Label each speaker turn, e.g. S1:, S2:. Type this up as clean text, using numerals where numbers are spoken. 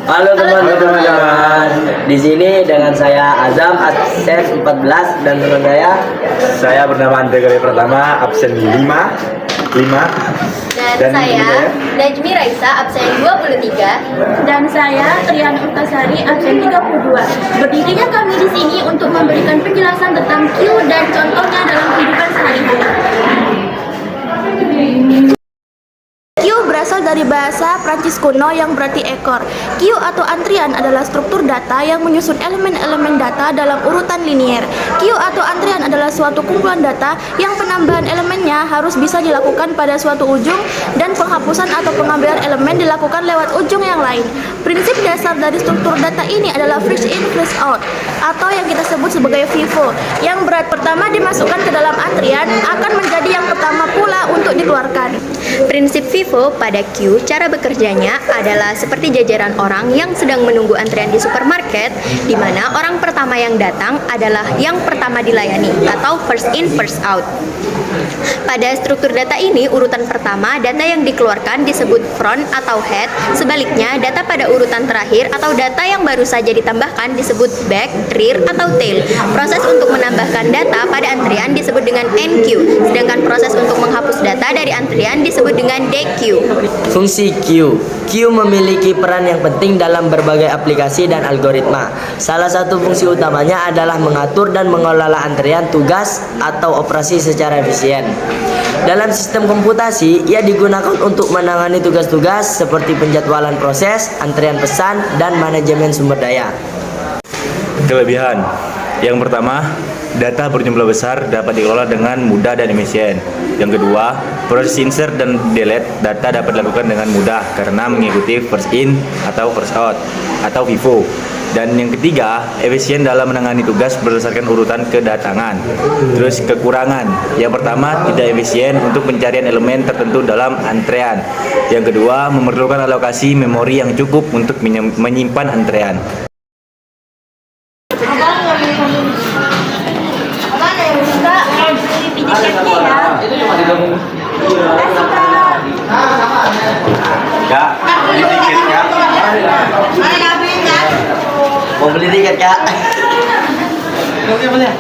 S1: Halo teman-teman. Di sini dengan saya Azam absen 14 dan teman
S2: Saya bernama Andre Pertama, absen 5.
S3: Dan saya Najmi Raisa, absen 23.
S4: Dan saya Triana Urtasari, absen 32. Berdirinya kami di sini untuk memberikan penjelasan tentang Q dan contohnya dalam kehidupan sehari-hari. Q berasal dari bahasa Prancis kuno yang berarti ekor. Queue atau antrian adalah struktur data yang menyusun elemen-elemen data dalam urutan linier. Queue atau antrian adalah suatu kumpulan data yang penambahan elemennya harus bisa dilakukan pada suatu ujung dan penghapusan atau pengambilan elemen dilakukan lewat ujung yang lain. Prinsip dasar dari struktur data ini adalah first in, first out, atau yang kita sebut sebagai FIFO. Yang berat pertama dimasukkan ke dalam antrian akan menjadi yang pertama pula untuk dikeluarkan.
S3: Prinsip FIFO pada Q, cara bekerjanya adalah seperti jajaran orang yang sedang menunggu antrian di supermarket, di mana orang pertama yang datang adalah yang pertama dilayani, atau first in, first out. Pada struktur data ini, urutan pertama, data yang dikeluarkan disebut front atau head. Sebaliknya, data pada urutan terakhir atau data yang baru saja ditambahkan disebut back, rear, atau tail. Proses untuk menambahkan data pada antrian disebut dengan NQ, sedangkan proses untuk menghapus data dari antrian disebut dengan DQ.
S1: Fungsi Q. Q memiliki peran yang penting dalam berbagai aplikasi dan algoritma. Salah satu fungsi utamanya adalah mengatur dan mengelola antrian tugas atau operasi secara efisien. Dalam sistem komputasi, ia digunakan untuk menangani tugas-tugas seperti penjadwalan proses, antrian pesan, dan manajemen sumber daya.
S2: Kelebihan. Yang pertama, data berjumlah besar dapat dikelola dengan mudah dan efisien. Yang kedua, proses insert dan delete data dapat dilakukan dengan mudah karena mengikuti first in atau first out atau FIFO. Dan yang ketiga, efisien dalam menangani tugas berdasarkan urutan kedatangan. Terus kekurangan. Yang pertama, tidak efisien untuk pencarian elemen tertentu dalam antrean. Yang kedua, memerlukan alokasi memori yang cukup untuk menyimpan antrean.
S1: Kak, beli tiket Kak. Mau beli tiket Kak? Boleh.